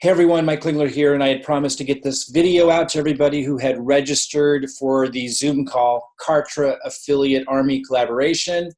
Hey everyone, Mike Klingler here, and I had promised to get this video out to everybody who had registered for the Zoom call, Kartra Affiliate Army Collaboration.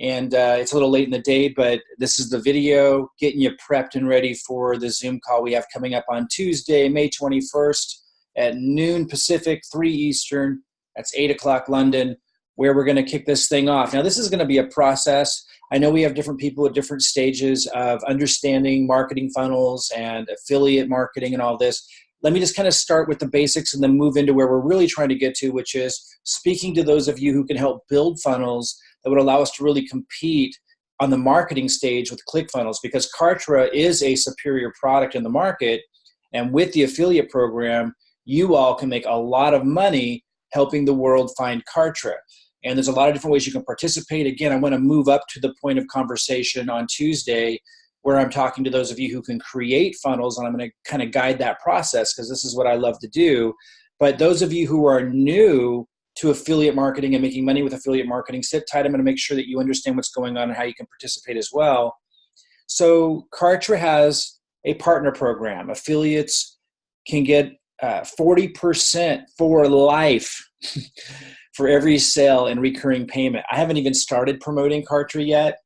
And it's a little late in the day, but this is the video getting you prepped and ready for the Zoom call we have coming up on Tuesday, May 21st at noon Pacific, 3 Eastern. That's 8 o'clock London, where we're going to kick this thing off. Now, this is going to be a process. I know we have different people at different stages of understanding marketing funnels and affiliate marketing and all this. Let me just kind of start with the basics and then move into where we're really trying to get to, which is speaking to those of you who can help build funnels that would allow us to really compete on the marketing stage with ClickFunnels, because Kartra is a superior product in the market. And with the affiliate program, you all can make a lot of money helping the world find Kartra. And there's a lot of different ways you can participate. Again, I want to move up to the point of conversation on Tuesday where I'm talking to those of you who can create funnels, and I'm going to kind of guide that process because this is what I love to do. But those of you who are new to affiliate marketing and making money with affiliate marketing, sit tight. I'm going to make sure that you understand what's going on and how you can participate as well. So Kartra has a partner program. Affiliates can get 40% for life for every sale and recurring payment. I haven't even started promoting Kartra yet.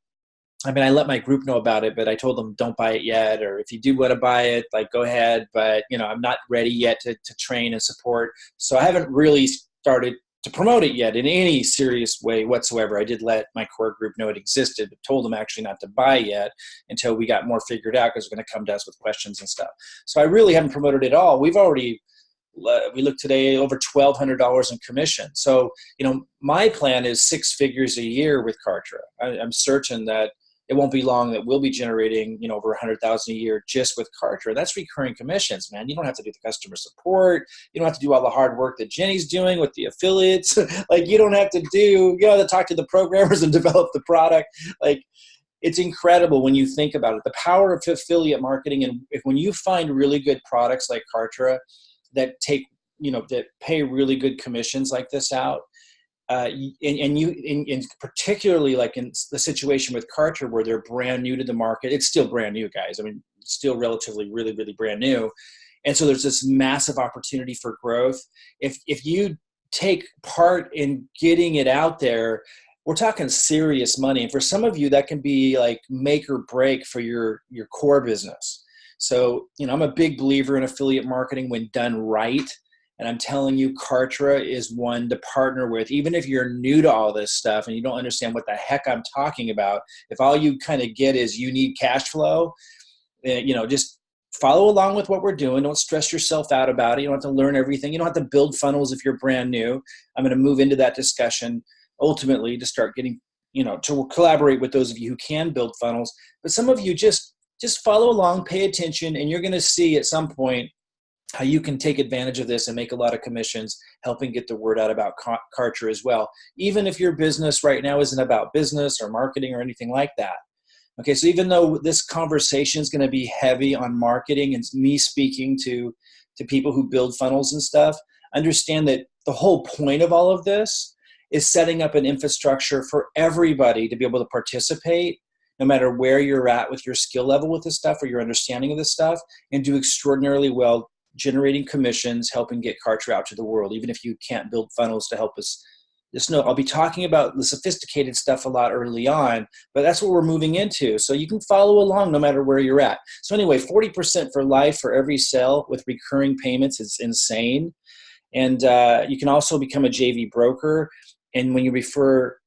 I mean, I let my group know about it, but I told them don't buy it yet, or if you do want to buy it, like go ahead. But I'm not ready yet to train and support. So I haven't really started to promote it yet in any serious way whatsoever. I did let my core group know it existed, but told them actually not to buy yet until we got more figured out, because they're going to come to us with questions and stuff. So I really haven't promoted it at all. We've already we looked today over $1,200 in commission. So, my plan is 6 figures a year with Kartra. I'm certain that it won't be long that we'll be generating, over $100,000 a year just with Kartra. That's recurring commissions, man. You don't have to do the customer support. You don't have to do all the hard work that Jenny's doing with the affiliates. Like, you don't have to do, to talk to the programmers and develop the product. Like, it's incredible when you think about it. The power of affiliate marketing, and when you find really good products like Kartra that take, that pay really good commissions like this out, and particularly like in the situation with Kartra where they're brand new to the market. It's still brand new, guys. I mean, still relatively really, really brand new. And so there's this massive opportunity for growth. If you take part in getting it out there, we're talking serious money. And for some of you, that can be like make or break for your core business. So, I'm a big believer in affiliate marketing when done right. And I'm telling you, Kartra is one to partner with. Even if you're new to all this stuff and you don't understand what the heck I'm talking about, if all you kind of get is you need cash flow, just follow along with what we're doing. Don't stress yourself out about it. You don't have to learn everything. You don't have to build funnels if you're brand new. I'm going to move into that discussion ultimately to start getting, to collaborate with those of you who can build funnels. But some of you just follow along, pay attention, and you're going to see at some point how you can take advantage of this and make a lot of commissions, helping get the word out about Kartra as well, even if your business right now isn't about business or marketing or anything like that. Okay, so even though this conversation is going to be heavy on marketing and me speaking to people who build funnels and stuff, understand that the whole point of all of this is setting up an infrastructure for everybody to be able to participate, no matter where you're at with your skill level with this stuff or your understanding of this stuff, and do extraordinarily well generating commissions, helping get Kartra out to the world, even if you can't build funnels to help us. Just know I'll be talking about the sophisticated stuff a lot early on, but that's what we're moving into. So you can follow along no matter where you're at. So anyway, 40% for life for every sale with recurring payments is insane. And you can also become a JV broker. And when you refer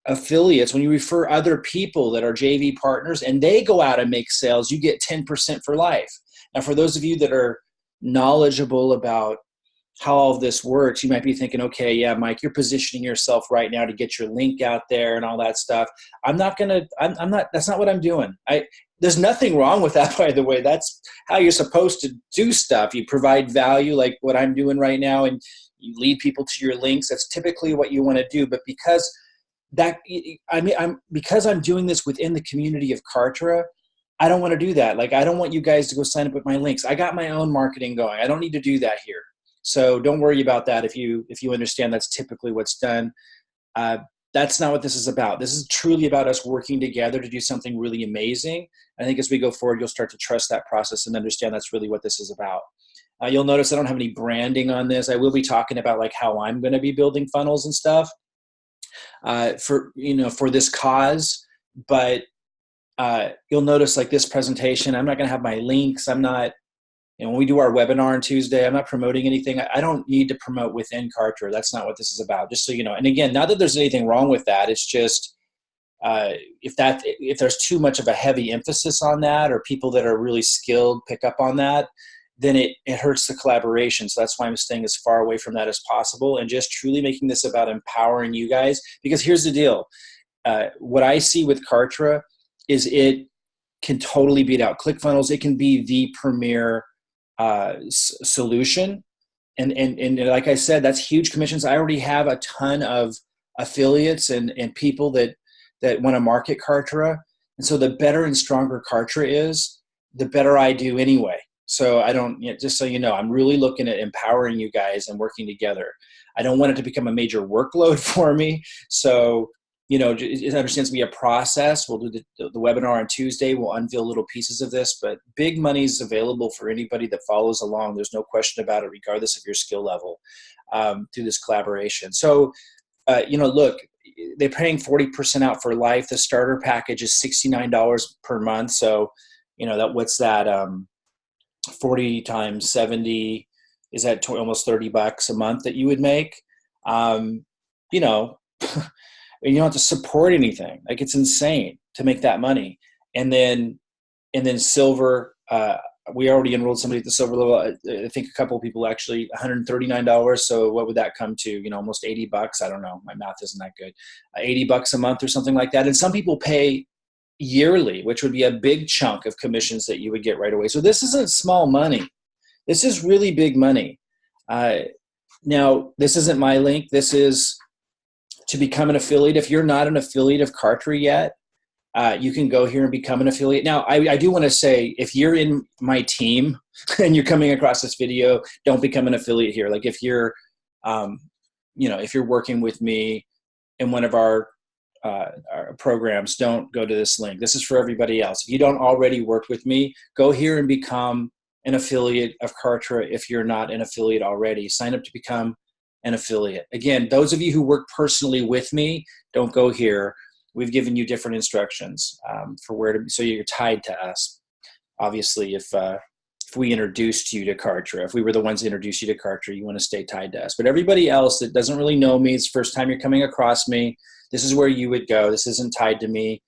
affiliates, when you refer other people that are JV partners and they go out and make sales, you get 10% for life. Now, for those of you that are knowledgeable about how all of this works, you might be thinking, okay, yeah, Mike, you're positioning yourself right now to get your link out there and all that stuff. I'm not, that's not what I'm doing. There's nothing wrong with that, by the way. That's how you're supposed to do stuff. You provide value like what I'm doing right now, and you lead people to your links. That's typically what you want to do. But because I'm doing this within the community of Kartra, I don't want to do that. Like, I don't want you guys to go sign up with my links. I got my own marketing going. I don't need to do that here. So don't worry about that if you understand that's typically what's done. That's not what this is about. This is truly about us working together to do something really amazing. I think as we go forward, you'll start to trust that process and understand that's really what this is about. You'll notice I don't have any branding on this. I will be talking about like how I'm going to be building funnels and stuff for this cause. But you'll notice like this presentation, I'm not going to have my links. I'm not, when we do our webinar on Tuesday, I'm not promoting anything. I don't need to promote within Kartra. That's not what this is about, just so you know. And again, not that there's anything wrong with that. It's just if there's too much of a heavy emphasis on that, or people that are really skilled pick up on that, then it hurts the collaboration. So that's why I'm staying as far away from that as possible and just truly making this about empowering you guys. Because here's the deal. What I see with Kartra is it can totally beat out ClickFunnels. It can be the premier solution. And like I said, that's huge commissions. I already have a ton of affiliates and people that want to market Kartra. And so the better and stronger Kartra is, the better I do anyway. So I don't, just so you know, I'm really looking at empowering you guys and working together. I don't want it to become a major workload for me. So, it understands to be a process. We'll do the webinar on Tuesday. We'll unveil little pieces of this, but big money is available for anybody that follows along. There's no question about it, regardless of your skill level, through this collaboration. So, look, they're paying 40% out for life. The starter package is $69 per month. So, what's that? 40 times 70 is that almost $30 a month that you would make. You don't have to support anything. Like, it's insane to make that money. And then silver, we already enrolled somebody at the silver level. I think a couple of people actually, $139. So what would that come to? Almost $80. I don't know. My math isn't that good. $80 a month or something like that. And some people pay yearly, which would be a big chunk of commissions that you would get right away. So this isn't small money. This is really big money. Now, this isn't my link. This is to become an affiliate. If you're not an affiliate of Kartra yet, you can go here and become an affiliate. Now, I do want to say, if you're in my team and you're coming across this video, don't become an affiliate here. Like, if you're, if you're working with me in one of our programs, don't go to this link. This is for everybody else. If you don't already work with me, go here and become an affiliate of Kartra. If you're not an affiliate already, sign up to become an affiliate. Again, those of you who work personally with me, don't go here. We've given you different instructions for where to, so you're tied to us. Obviously, if we introduced you to Kartra, if we were the ones that introduced you to Kartra, you want to stay tied to us. But everybody else that doesn't really know me, it's the first time you're coming across me, this is where you would go. This isn't tied to me.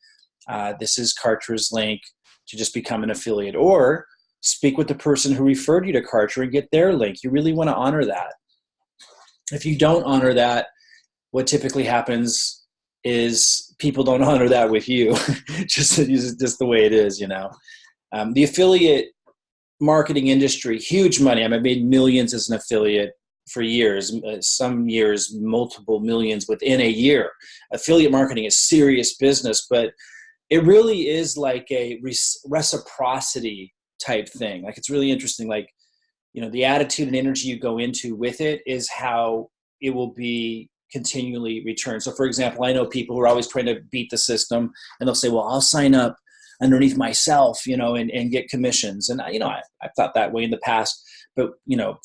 This is Kartra's link to just become an affiliate, or speak with the person who referred you to Kartra and get their link. You really want to honor that. If you don't honor that, what typically happens is people don't honor that with you. just the way it is, The affiliate marketing industry, huge money. I've made millions as an affiliate for years, some years, multiple millions within a year. Affiliate marketing is serious business, but it really is like a reciprocity type thing. Like, it's really interesting. Like, the attitude and energy you go into with it is how it will be continually returned. So, for example, I know people who are always trying to beat the system, and they'll say, well, I'll sign up underneath myself, and get commissions. And, I've thought that way in the past. But,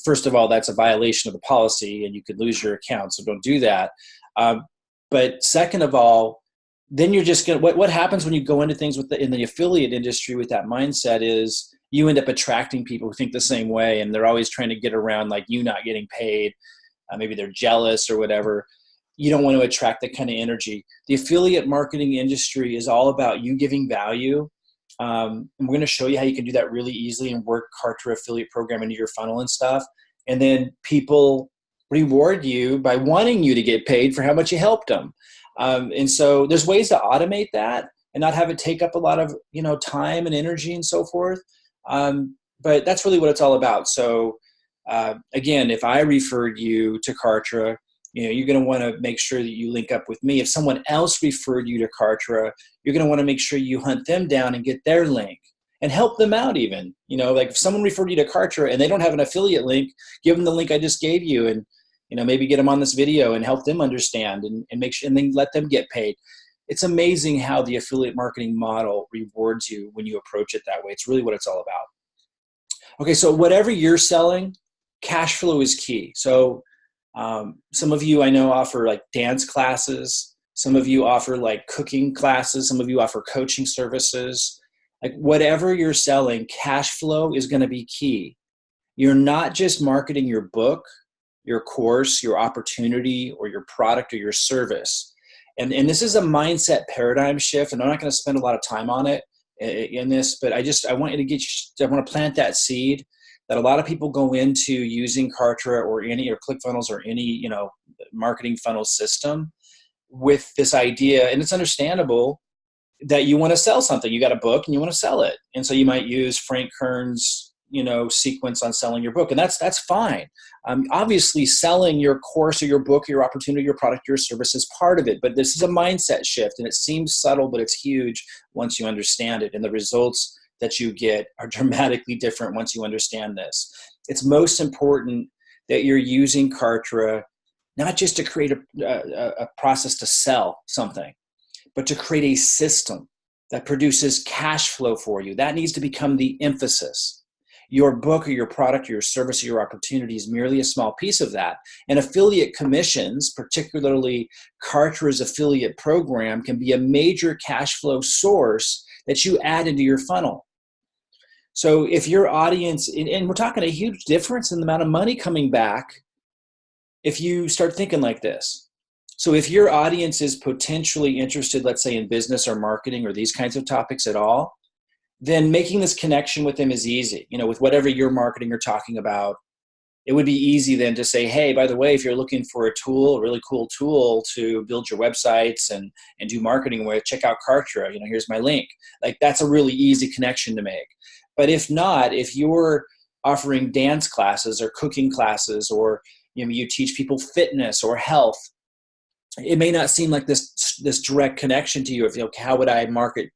first of all, that's a violation of the policy, and you could lose your account. So don't do that. But second of all, then you're just going to, what happens when you go into things in the affiliate industry with that mindset is you end up attracting people who think the same way, and they're always trying to get around like you not getting paid. Maybe they're jealous or whatever. You don't want to attract that kind of energy. The affiliate marketing industry is all about you giving value. And we're going to show you how you can do that really easily and work Kartra affiliate program into your funnel and stuff. And then people reward you by wanting you to get paid for how much you helped them. And so there's ways to automate that and not have it take up a lot of, time and energy and so forth. But that's really what it's all about. So, again, if I referred you to Kartra, you're going to want to make sure that you link up with me. If someone else referred you to Kartra, you're going to want to make sure you hunt them down and get their link and help them out even. Like if someone referred you to Kartra and they don't have an affiliate link, give them the link I just gave you. And, maybe get them on this video and help them understand and make sure, and then let them get paid. It's amazing how the affiliate marketing model rewards you when you approach it that way. It's really what it's all about. Okay, so whatever you're selling, cash flow is key. So some of you I know offer like dance classes. Some of you offer like cooking classes. Some of you offer coaching services. Like whatever you're selling, cash flow is going to be key. You're not just marketing your book, your course, your opportunity, or your product or your service. And this is a mindset paradigm shift, and I'm not going to spend a lot of time on it in this, but I want to plant that seed that a lot of people go into using Kartra or ClickFunnels or any, marketing funnel system with this idea, and it's understandable that you want to sell something. You got a book and you want to sell it. And so you might use Frank Kern's, sequence on selling your book. And that's fine. Obviously selling your course or your book, or your opportunity, your product, your service is part of it. But this is a mindset shift, and it seems subtle, but it's huge once you understand it. And the results that you get are dramatically different once you understand this. It's most important that you're using Kartra not just to create a process to sell something, but to create a system that produces cash flow for you. That needs to become the emphasis. Your book or your product or your service or your opportunity is merely a small piece of that. And affiliate commissions, particularly Kartra's affiliate program, can be a major cash flow source that you add into your funnel. So if your audience, and we're talking a huge difference in the amount of money coming back if you start thinking like this. So if your audience is potentially interested, let's say in business or marketing or these kinds of topics at all, then making this connection with them is easy. With whatever you're marketing or talking about, it would be easy then to say, hey, by the way, if you're looking for a tool, a really cool tool to build your websites and do marketing with, check out Kartra. Here's my link. Like that's a really easy connection to make. But if not, if you're offering dance classes or cooking classes, or you teach people fitness or health, it may not seem like this direct connection to you. If how would I market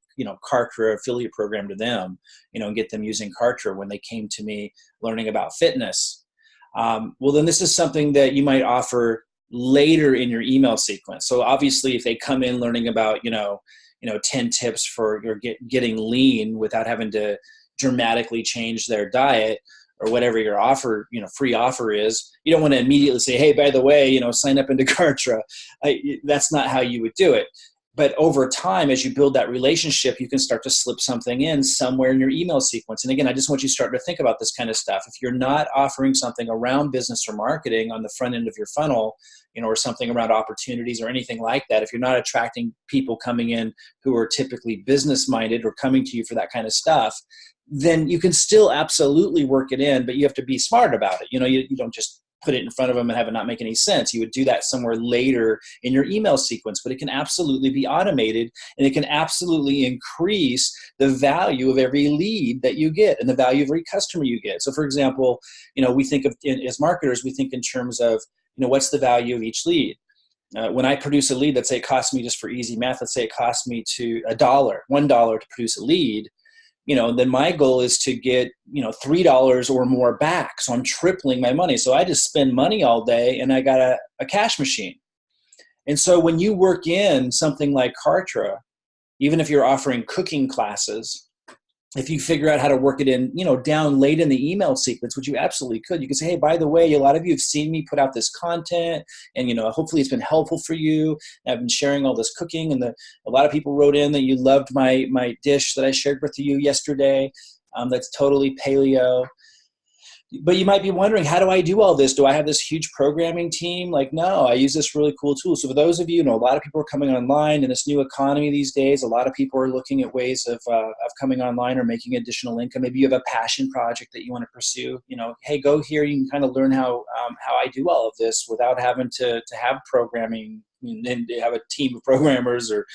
Kartra affiliate program to them, and get them using Kartra when they came to me learning about fitness. Well, then this is something that you might offer later in your email sequence. So obviously if they come in learning about, 10 tips for getting lean without having to dramatically change their diet or whatever your offer, free offer is, you don't want to immediately say, hey, by the way, sign up into Kartra. That's not how you would do it. But over time, as you build that relationship, you can start to slip something in somewhere in your email sequence. And again, I just want you to start to think about this kind of stuff. If you're not offering something around business or marketing on the front end of your funnel, or something around opportunities or anything like that, if you're not attracting people coming in who are typically business-minded or coming to you for that kind of stuff, then you can still absolutely work it in, but you have to be smart about it. You don't just put it in front of them and have it not make any sense. You would do that somewhere later in your email sequence, but it can absolutely be automated, and it can absolutely increase the value of every lead that you get and the value of every customer you get. So for example, we think of, as marketers, we think in terms of, what's the value of each lead? When I produce a lead, let's say it costs me, just for easy math, let's say it costs me $1 to produce a lead. Then my goal is to get, $3 or more back. So I'm tripling my money. So I just spend money all day and I got a cash machine. And so when you work in something like Kartra, even if you're offering cooking classes, if you figure out how to work it in, down late in the email sequence, which you absolutely could, you could say, hey, by the way, a lot of you have seen me put out this content, and, hopefully it's been helpful for you. I've been sharing all this cooking, and a lot of people wrote in that you loved my dish that I shared with you yesterday. That's totally paleo. But you might be wondering, how do I do all this? Do I have this huge programming team? Like, no, I use this really cool tool. So for those of you, a lot of people are coming online in this new economy these days. A lot of people are looking at ways of coming online or making additional income. Maybe you have a passion project that you want to pursue. Hey, go here. You can kind of learn how I do all of this without having to have programming and have a team of programmers, or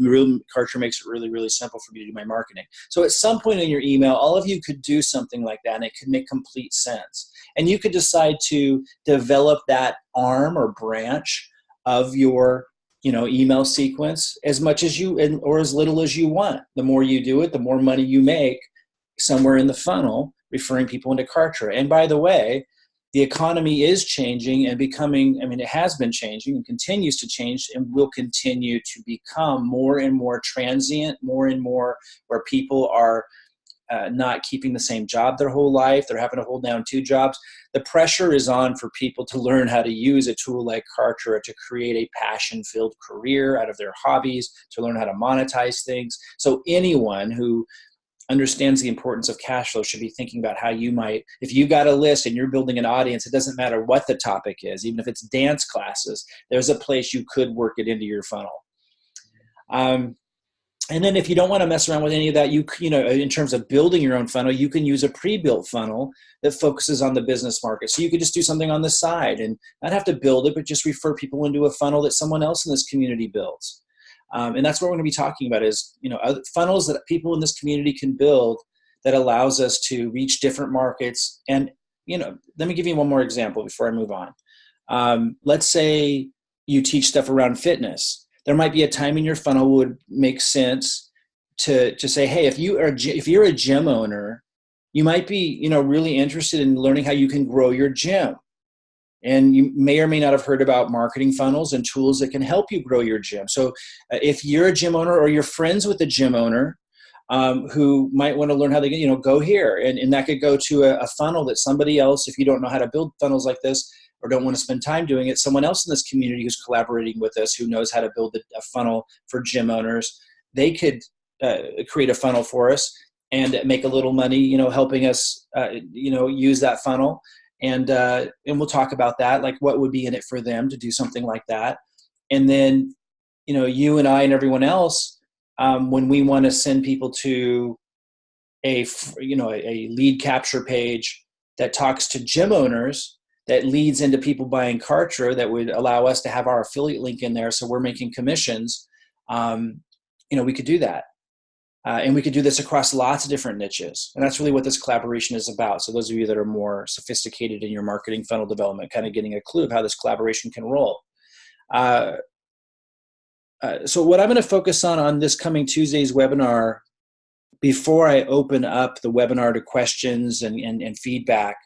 Kartra makes it really, really simple for me to do my marketing. So at some point in your email, all of you could do something like that, and it could make complete sense. And you could decide to develop that arm or branch of your email sequence as much as you, or as little as you want. The more you do it, the more money you make somewhere in the funnel, referring people into Kartra. And by the way, the economy is changing and becoming, I mean, it has been changing and continues to change and will continue to become more and more transient, more and more where people are not keeping the same job their whole life. They're having to hold down 2 jobs. The pressure is on for people to learn how to use a tool like Kartra to create a passion-filled career out of their hobbies, to learn how to monetize things. So anyone who understands the importance of cash flow should be thinking about how you might, if you've got a list and you're building an audience, it doesn't matter what the topic is, even if it's dance classes, there's a place you could work it into your funnel. And then if you don't want to mess around with any of that, you know, in terms of building your own funnel, you can use a pre-built funnel that focuses on the business market. So you could just do something on the side and not have to build it, but just refer people into a funnel that someone else in this community builds. And that's what we're going to be talking about is, you know, funnels that people in this community can build that allows us to reach different markets. And, you know, let me give you one more example before I move on. Let's say you teach stuff around fitness. There might be a time in your funnel would make sense to say, hey, if you're a gym owner, you might be, you know, really interested in learning how you can grow your gym. And you may or may not have heard about marketing funnels and tools that can help you grow your gym. So if you're a gym owner or you're friends with a gym owner who might want to learn how to, you know, go here. And that could go to a funnel that somebody else, if you don't know how to build funnels like this, or don't want to spend time doing it, someone else in this community who's collaborating with us who knows how to build a funnel for gym owners, they could create a funnel for us and make a little money, you know, helping us, you know, use that funnel. And we'll talk about that, like what would be in it for them to do something like that. And then, you know, you and I and everyone else, when we want to send people to a lead capture page that talks to gym owners, that leads into people buying Kartra, that would allow us to have our affiliate link in there. So we're making commissions. You know, we could do that. And we could do this across lots of different niches. And that's really what this collaboration is about. So those of you that are more sophisticated in your marketing funnel development, kind of getting a clue of how this collaboration can roll. So what I'm going to focus on this coming Tuesday's webinar, before I open up the webinar to questions and feedback,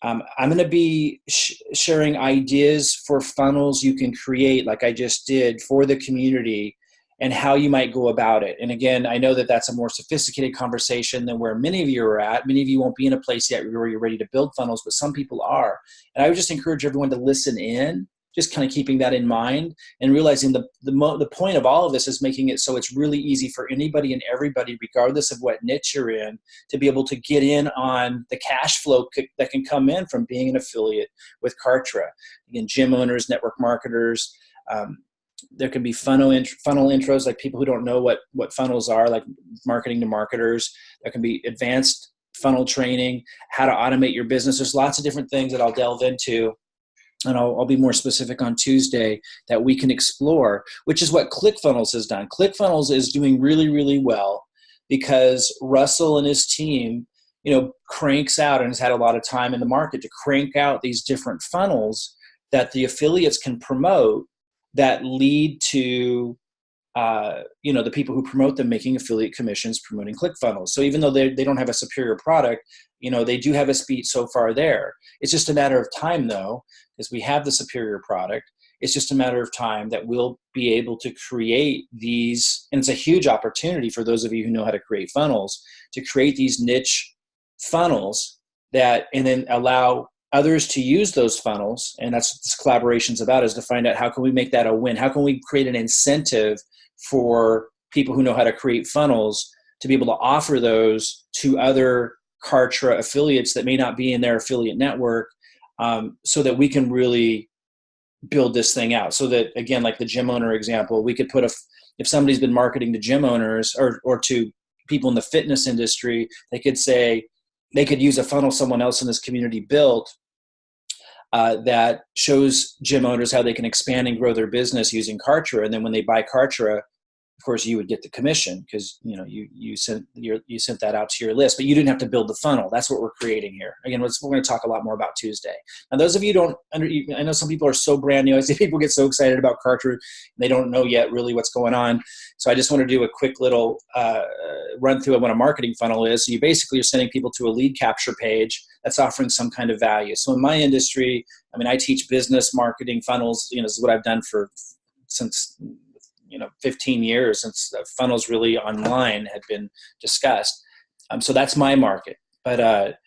I'm going to be sharing ideas for funnels you can create, like I just did, for the community and how you might go about it. And again, I know that that's a more sophisticated conversation than where many of you are at. Many of you won't be in a place yet where you're ready to build funnels, but some people are. And I would just encourage everyone to listen in, just kind of keeping that in mind and realizing the point of all of this is making it so it's really easy for anybody and everybody, regardless of what niche you're in, to be able to get in on the cash flow that can come in from being an affiliate with Kartra. Again, gym owners, network marketers, there can be funnel intros, like people who don't know what funnels are, like marketing to marketers. There can be advanced funnel training, how to automate your business. There's lots of different things that I'll delve into. And I'll be more specific on Tuesday that we can explore, which is what ClickFunnels has done. ClickFunnels is doing really, really well because Russell and his team, you know, cranks out and has had a lot of time in the market to crank out these different funnels that the affiliates can promote that lead to, you know, the people who promote them making affiliate commissions promoting ClickFunnels. So even though they don't have a superior product, you know, they do have a speed so far there. It's just a matter of time, though, because we have the superior product. It's just a matter of time that we'll be able to create these, and it's a huge opportunity for those of you who know how to create funnels, to create these niche funnels that, and then allow others to use those funnels. And that's what this collaboration is about, is to find out how can we make that a win? How can we create an incentive for people who know how to create funnels to be able to offer those to other Kartra affiliates that may not be in their affiliate network, so that we can really build this thing out. So that, again, like the gym owner example, we could put if somebody's been marketing to gym owners or to people in the fitness industry, they could say, they could use a funnel someone else in this community built that shows gym owners how they can expand and grow their business using Kartra. And then when they buy Kartra, Of course, you would get the commission because you sent that out to your list, but you didn't have to build the funnel. That's what we're creating here. Again, we're going to talk a lot more about Tuesday. Now, those of you I know some people are so brand new. I see people get so excited about Kartra, and they don't know yet really what's going on. So I just want to do a quick little run through of what a marketing funnel is. So you basically are sending people to a lead capture page that's offering some kind of value. So in my industry, I teach business marketing funnels. This is what I've done since 15 years, since funnels really online had been discussed. So that's my market. But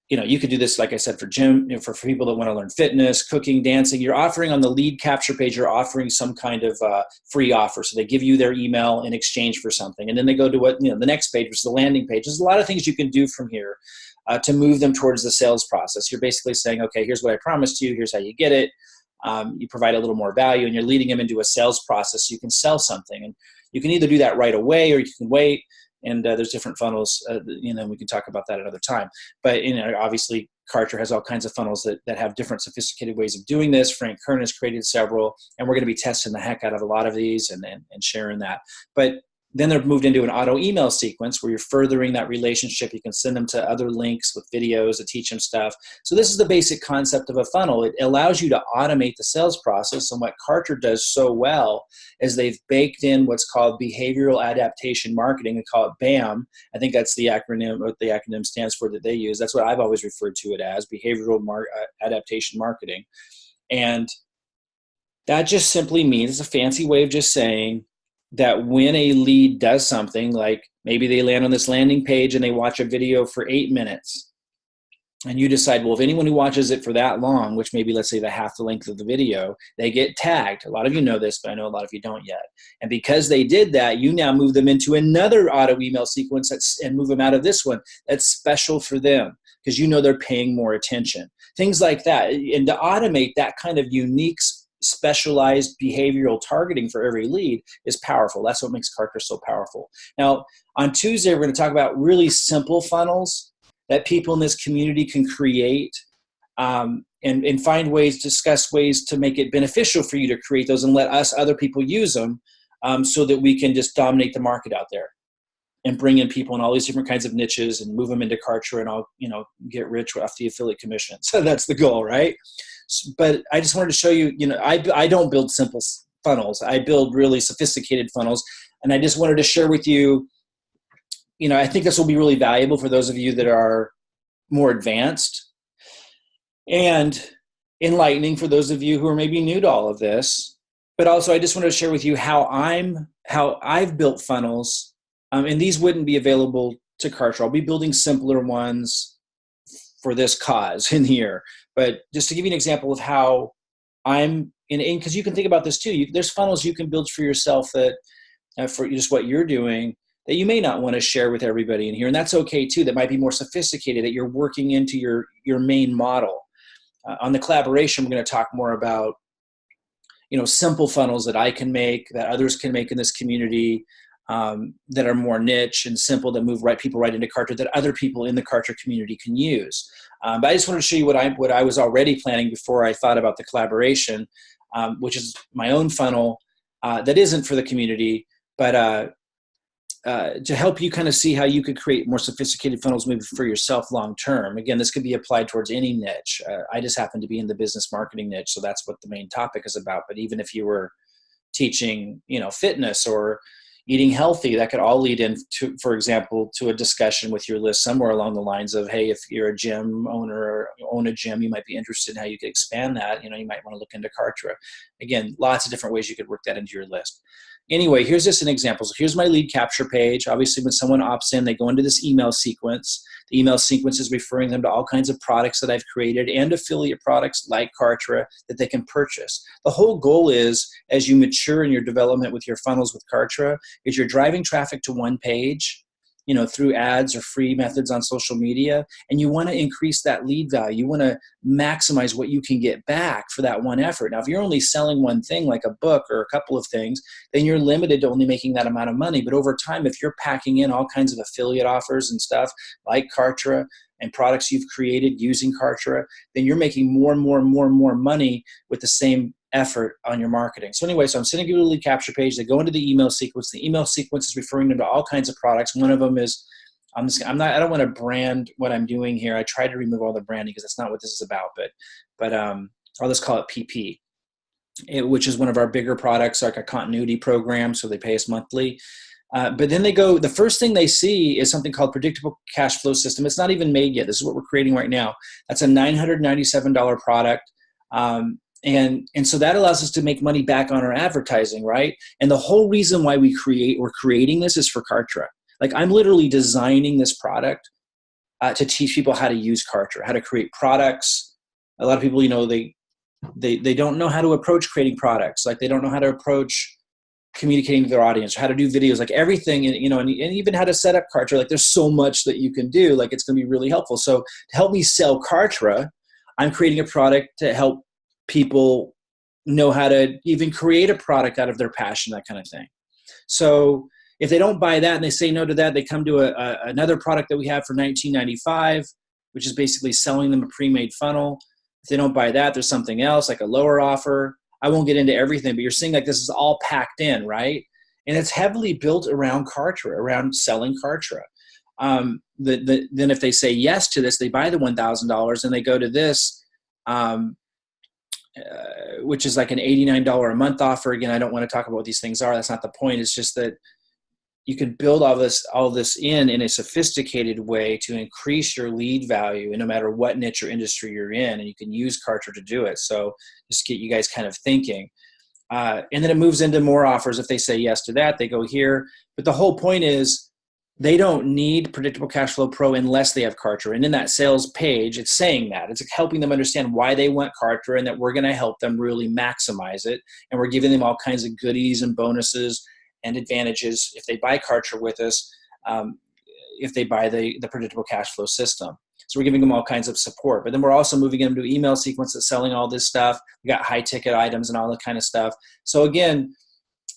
you could do this, like I said, for gym, for people that want to learn fitness, cooking, dancing. You're offering on the lead capture page, you're offering some kind of free offer. So they give you their email in exchange for something. And then they go to the next page, which is the landing page. There's a lot of things you can do from here to move them towards the sales process. You're basically saying, okay, here's what I promised you. Here's how you get it. You provide a little more value, and you're leading them into a sales process so you can sell something. And you can either do that right away or you can wait. And there's different funnels, we can talk about that another time. But obviously, Kartra has all kinds of funnels that have different sophisticated ways of doing this. Frank Kern has created several, and we're going to be testing the heck out of a lot of these and sharing that. But then they're moved into an auto email sequence where you're furthering that relationship. You can send them to other links with videos that teach them stuff. So this is the basic concept of a funnel. It allows you to automate the sales process. And what Kartra does so well is they've baked in what's called behavioral adaptation marketing. They call it BAM. I think that's the acronym, what the acronym stands for that they use. That's what I've always referred to it as, behavioral adaptation marketing. And that just simply means, it's a fancy way of just saying that when a lead does something, like maybe they land on this landing page and they watch a video for 8 minutes, and you decide, well, if anyone who watches it for that long, which maybe let's say the half the length of the video, they get tagged. A lot of you know this, but I know a lot of you don't yet. And because they did that, you now move them into another auto email sequence and move them out of this one that's special for them because they're paying more attention. Things like that. And to automate that kind of unique specialized behavioral targeting for every lead is powerful. That's what makes Kartra so powerful. Now, on Tuesday, we're going to talk about really simple funnels that people in this community can create and find ways, discuss ways to make it beneficial for you to create those and let other people use them so that we can just dominate the market out there and bring in people in all these different kinds of niches and move them into Kartra and I'll, get rich off the affiliate commission. So that's the goal, right? But I just wanted to show you, I don't build simple funnels. I build really sophisticated funnels. And I just wanted to share with you, I think this will be really valuable for those of you that are more advanced and enlightening for those of you who are maybe new to all of this. But also I just wanted to share with you how I've built funnels. And these wouldn't be available to Kartra. I'll be building simpler ones for this cause in here. But just to give you an example of how I'm because you can think about this too. There's funnels you can build for yourself that for just what you're doing that you may not want to share with everybody in here. And that's okay too. That might be more sophisticated, that you're working into your main model. On the collaboration, we're going to talk more about, simple funnels that I can make, that others can make in this community, that are more niche and simple, that move people right into Kartra, that other people in the Kartra community can use. But I just wanted to show you what I was already planning before I thought about the collaboration, which is my own funnel that isn't for the community, but to help you kind of see how you could create more sophisticated funnels maybe for yourself long term. Again, this could be applied towards any niche. I just happen to be in the business marketing niche, so that's what the main topic is about. But even if you were teaching, fitness or eating healthy, that could all lead into, for example, to a discussion with your list somewhere along the lines of, hey, if you're a gym owner or own a gym, you might be interested in how you could expand that. You might want to look into Kartra. Again, lots of different ways you could work that into your list. Anyway, here's just an example. So here's my lead capture page. Obviously, when someone opts in, they go into this email sequence. The email sequence is referring them to all kinds of products that I've created and affiliate products like Kartra that they can purchase. The whole goal is, as you mature in your development with your funnels with Kartra, is you're driving traffic to one page, through ads or free methods on social media, and you want to increase that lead value. You want to maximize what you can get back for that one effort. Now, if you're only selling one thing, like a book or a couple of things, then you're limited to only making that amount of money. But over time, if you're packing in all kinds of affiliate offers and stuff like Kartra and products you've created using Kartra, then you're making more and more and more and more money with the same effort on your marketing. So anyway, so I'm sending people to the lead capture page. They go into the email sequence. The email sequence is referring them to all kinds of products. One of them is, I don't want to brand what I'm doing here. I try to remove all the branding because that's not what this is about, but I'll just call it PP, which is one of our bigger products, like a continuity program. So they pay us monthly. But then the first thing they see is something called predictable cash flow system. It's not even made yet. This is what we're creating right now. That's a $997 product. And so that allows us to make money back on our advertising, right? And the whole reason why we're creating this is for Kartra. Like, I'm literally designing this product to teach people how to use Kartra, how to create products. A lot of people, they don't know how to approach creating products. Like, they don't know how to approach communicating to their audience, how to do videos, like everything, and even how to set up Kartra. Like, there's so much that you can do. Like, it's going to be really helpful. So to help me sell Kartra, I'm creating a product to help people know how to even create a product out of their passion, that kind of thing. So if they don't buy that and they say no to that, they come to another product that we have for $19.95, which is basically selling them a pre-made funnel. If they don't buy that, there's something else, like a lower offer. I won't get into everything, but you're seeing like this is all packed in, right? And it's heavily built around Kartra, around selling Kartra. Then if they say yes to this, they buy the $1,000 and they go to this, which is like an $89 a month offer. Again, I don't want to talk about what these things are. That's not the point. It's just that you can build all this in a sophisticated way to increase your lead value, and no matter what niche or industry you're in, and you can use Kartra to do it. So just get you guys kind of thinking. And then it moves into more offers. If they say yes to that, they go here. But the whole point is they don't need Predictable Cashflow Pro unless they have Kartra. And in that sales page, it's saying that. It's helping them understand why they want Kartra and that we're going to help them really maximize it. And we're giving them all kinds of goodies and bonuses and advantages if they buy Kartra with us, if they buy the predictable cash flow system. So we're giving them all kinds of support. But then we're also moving them to email sequences, selling all this stuff. We got high ticket items and all that kind of stuff. So again,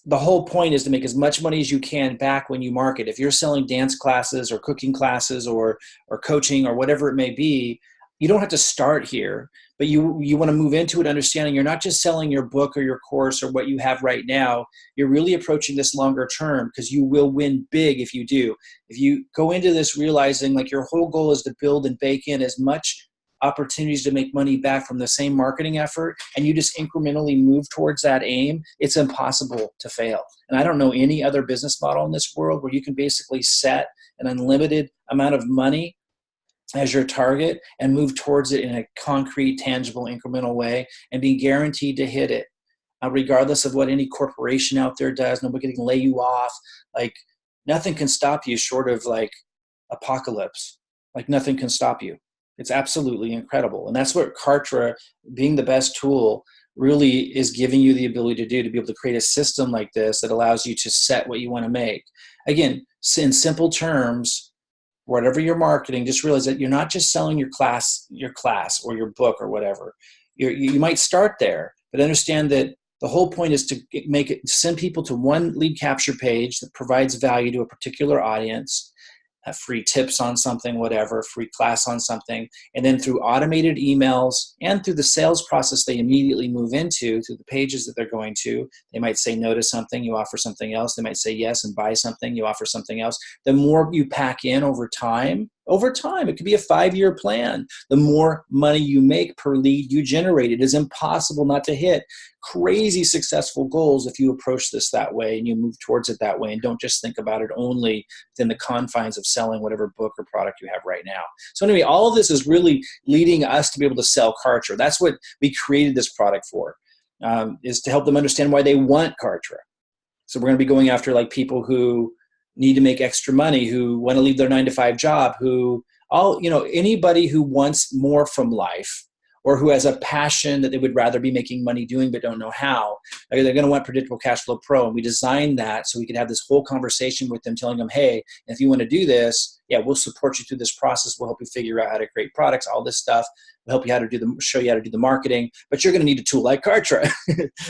the whole point is to make as much money as you can back when you market. If you're selling dance classes or cooking classes or coaching or whatever it may be, you don't have to start here, but you want to move into it understanding you're not just selling your book or your course or what you have right now. You're really approaching this longer term, because you will win big if you do. If you go into this realizing like your whole goal is to build and bake in as much opportunities to make money back from the same marketing effort, and you just incrementally move towards that aim, it's impossible to fail. And I don't know any other business model in this world where you can basically set an unlimited amount of money as your target and move towards it in a concrete, tangible, incremental way and be guaranteed to hit it, regardless of what any corporation out there does. Nobody can lay you off. Like, nothing can stop you short of like apocalypse. Like, nothing can stop you. It's absolutely incredible. And that's what Kartra, being the best tool, really is giving you the ability to do, to be able to create a system like this that allows you to set what you want to make. Again, in simple terms, whatever you're marketing, just realize that you're not just selling your class or your book or whatever. You might start there, but understand that the whole point is to send people to one lead capture page that provides value to a particular audience, free tips on something, whatever, free class on something, and then through automated emails and through the sales process they immediately move into, through the pages that they're going to. They might say no to something, you offer something else. They might say yes and buy something, you offer something else. The more you pack in over time, it could be a 5-year plan. The more money you make per lead you generate. It is impossible not to hit crazy successful goals if you approach this that way and you move towards it that way and don't just think about it only within the confines of selling whatever book or product you have right now. So anyway, all of this is really leading us to be able to sell Kartra. That's what we created this product for, is to help them understand why they want Kartra. So we're going to be going after like people who need to make extra money, who want to leave their 9-to-5 job, anybody who wants more from life, or who has a passion that they would rather be making money doing but don't know how. They're going to want Predictable Cashflow Pro. And we designed that so we could have this whole conversation with them, telling them, hey, if you want to do this, we'll support you through this process. We'll help you figure out how to create products, all this stuff. We'll help you show you how to do the marketing, but you're going to need a tool like Kartra.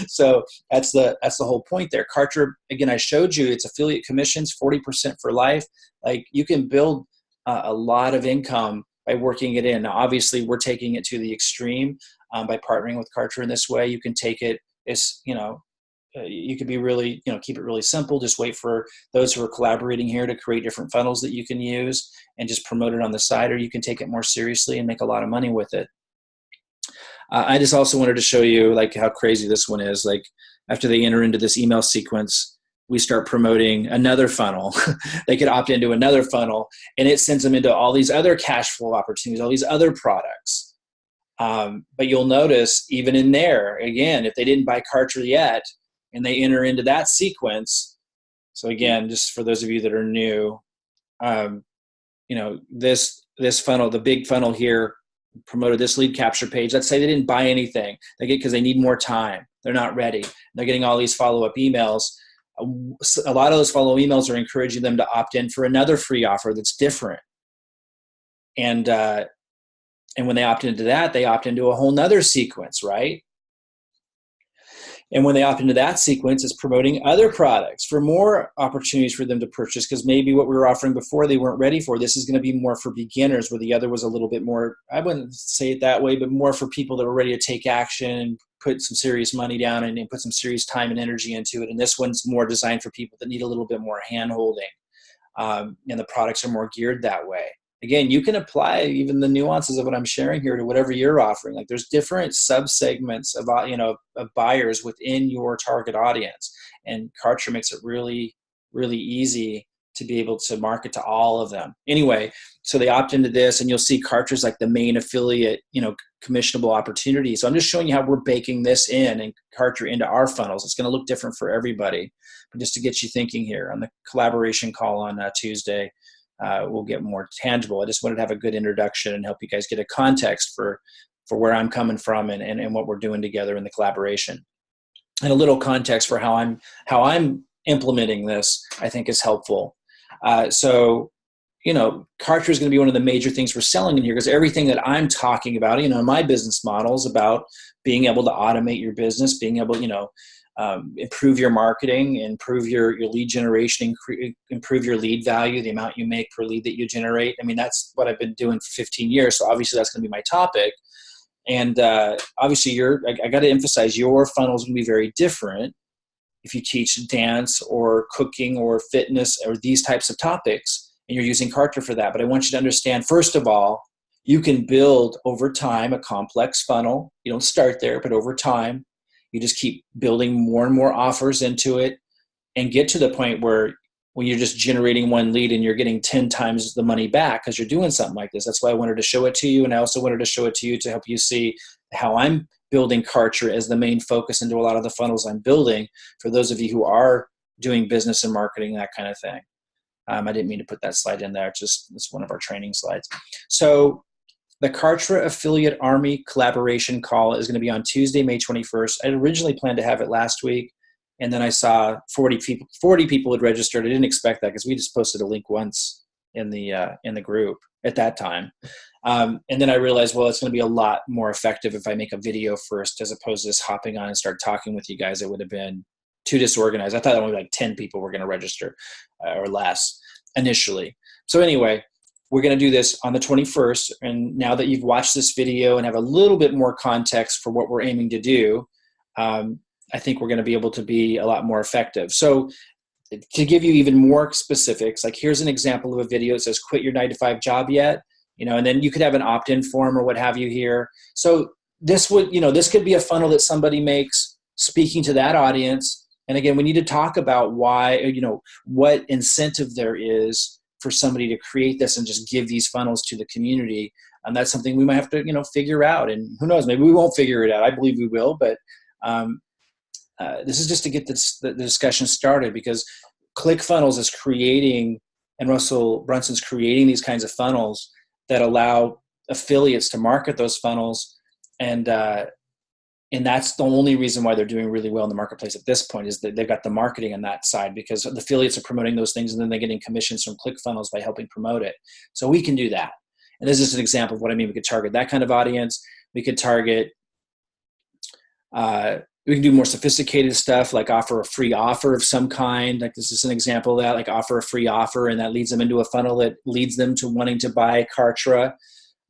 So that's the whole point there. Kartra, again, I showed you, it's affiliate commissions, 40% for life. Like, you can build a lot of income by working it in. Now, obviously, we're taking it to the extreme by partnering with Kartra in this way. You can take it It's, you could be really, keep it really simple. Just wait for those who are collaborating here to create different funnels that you can use and just promote it on the side, or you can take it more seriously and make a lot of money with it. I just also wanted to show you like how crazy this one is. Like after they enter into this email sequence, we start promoting another funnel. They could opt into another funnel, and it sends them into all these other cash flow opportunities, all these other products. But you'll notice even in there, again, if they didn't buy Kartra yet and they enter into that sequence. So again, just for those of you that are new, this funnel, the big funnel here, promoted this lead capture page. Let's say they didn't buy anything. They get, because they need more time. They're not ready. They're getting all these follow-up emails. A lot of those follow-up emails are encouraging them to opt in for another free offer that's different. And when they opt into that, they opt into a whole nother sequence, right? And when they opt into that sequence, it's promoting other products for more opportunities for them to purchase, because maybe what we were offering before they weren't ready for. This is going to be more for beginners, where the other was a little bit more, I wouldn't say it that way, but more for people that are ready to take action and put some serious money down and put some serious time and energy into it. And this one's more designed for people that need a little bit more hand-holding. And the products are more geared that way. Again, you can apply even the nuances of what I'm sharing here to whatever you're offering. Like there's different subsegments of buyers within your target audience, and Kartra makes it really, really easy to be able to market to all of them. Anyway, so they opt into this, and you'll see Kartra's like the main affiliate, commissionable opportunity. So I'm just showing you how we're baking this in and Kartra into our funnels. It's going to look different for everybody, but just to get you thinking here on the collaboration call on Tuesday. We'll get more tangible. I just wanted to have a good introduction and help you guys get a context for where I'm coming from and what we're doing together in the collaboration. And a little context for how I'm implementing this, I think, is helpful. So Kartra is going to be one of the major things we're selling in here, because everything that I'm talking about, my business model is about being able to automate your business, being able, improve your marketing, improve your lead generation, improve your lead value, the amount you make per lead that you generate. I mean, that's what I've been doing for 15 years. So obviously that's going to be my topic. And obviously I got to emphasize your funnel is going to be very different if you teach dance or cooking or fitness or these types of topics, and you're using Kartra for that. But I want you to understand, first of all, you can build over time a complex funnel. You don't start there, but over time, you just keep building more and more offers into it and get to the point where when you're just generating one lead and you're getting 10 times the money back because you're doing something like this. That's why I wanted to show it to you. And I also wanted to show it to you to help you see how I'm building Kartra as the main focus into a lot of the funnels I'm building for those of you who are doing business and marketing, that kind of thing. I didn't mean to put that slide in there. It's one of our training slides. So the Kartra Affiliate Army collaboration call is going to be on Tuesday, May 21st. I originally planned to have it last week, and then I saw 40 people had registered. I didn't expect that because we just posted a link once in the group at that time. And then I realized, well, it's going to be a lot more effective if I make a video first as opposed to just hopping on and start talking with you guys. It would have been too disorganized. I thought only like 10 people were going to register or less initially. So anyway, we're going to do this on the 21st. And now that you've watched this video and have a little bit more context for what we're aiming to do, I think we're going to be able to be a lot more effective. So to give you even more specifics, like here's an example of a video that says, quit your 9-to-5 job yet? And then you could have an opt-in form or what have you here. So this would, this could be a funnel that somebody makes speaking to that audience. And again, we need to talk about why, what incentive there is for somebody to create this and just give these funnels to the community. And that's something we might have to, figure out. And who knows, maybe we won't figure it out. I believe we will, but this is just to get the discussion started, because ClickFunnels is creating, and Russell Brunson's creating these kinds of funnels that allow affiliates to market those funnels. And that's the only reason why they're doing really well in the marketplace at this point, is that they've got the marketing on that side, because the affiliates are promoting those things and then they're getting commissions from ClickFunnels by helping promote it. So we can do that. And this is an example of what I mean. We could target that kind of audience. We could target, we can do more sophisticated stuff, like offer a free offer of some kind. Like this is an example of that, like offer a free offer, and that leads them into a funnel that leads them to wanting to buy Kartra.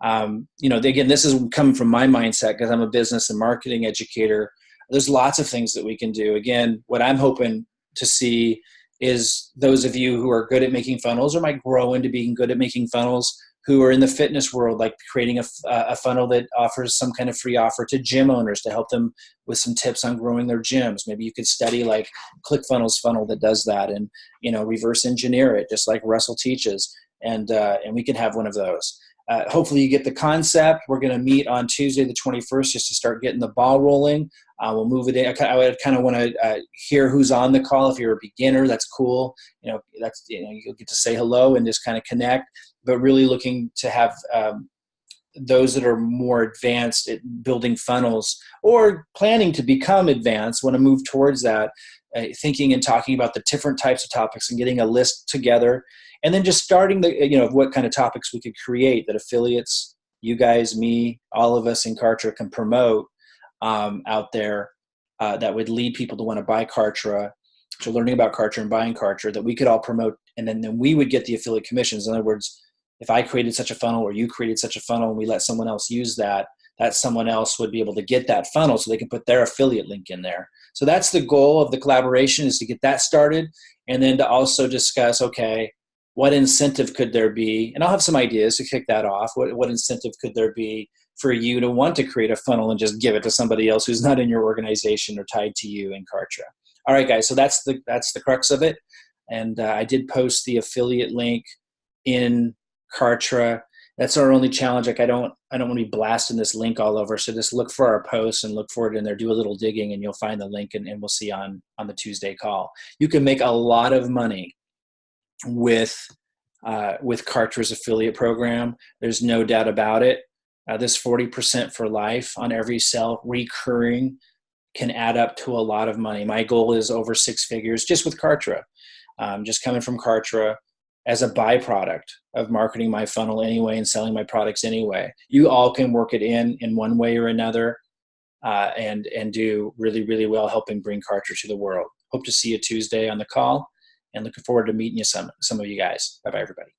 Again, this is coming from my mindset because I'm a business and marketing educator. There's lots of things that we can do. Again, what I'm hoping to see is those of you who are good at making funnels or might grow into being good at making funnels, who are in the fitness world, like creating a funnel that offers some kind of free offer to gym owners to help them with some tips on growing their gyms. Maybe you could study like ClickFunnels funnel that does that, and reverse engineer it just like Russell teaches, and we can have one of those. Hopefully you get the concept. We're going to meet on Tuesday the 21st just to start getting the ball rolling. We'll move it in. I would kind of want to hear who's on the call. If you're a beginner, that's cool. You'll get to say hello and just kind of connect. But really looking to have those that are more advanced at building funnels or planning to become advanced, want to move towards that, thinking and talking about the different types of topics and getting a list together. And then just starting what kind of topics we could create that affiliates, you guys, me, all of us in Kartra can promote out there that would lead people to want to buy Kartra, to learning about Kartra and buying Kartra, that we could all promote, and then we would get the affiliate commissions. In other words, if I created such a funnel or you created such a funnel and we let someone else use that someone else would be able to get that funnel so they can put their affiliate link in there. So that's the goal of the collaboration, is to get that started, and then to also discuss, okay, what incentive could there be? And I'll have some ideas to kick that off. What incentive could there be for you to want to create a funnel and just give it to somebody else who's not in your organization or tied to you in Kartra? All right, guys. So that's the crux of it. And I did post the affiliate link in Kartra. That's our only challenge. Like I don't want to be blasting this link all over. So just look for our posts and look for it in there. Do a little digging, and you'll find the link. And we'll see on the Tuesday call. You can make a lot of money with Kartra's affiliate program. There's no doubt about it. This 40% for life on every sale recurring can add up to a lot of money. My goal is over 6 figures just with Kartra, just coming from Kartra as a byproduct of marketing my funnel anyway and selling my products anyway. You all can work it in one way or another and do really, really well helping bring Kartra to the world. Hope to see you Tuesday on the call, and looking forward to meeting you some of you guys. Bye-bye, everybody.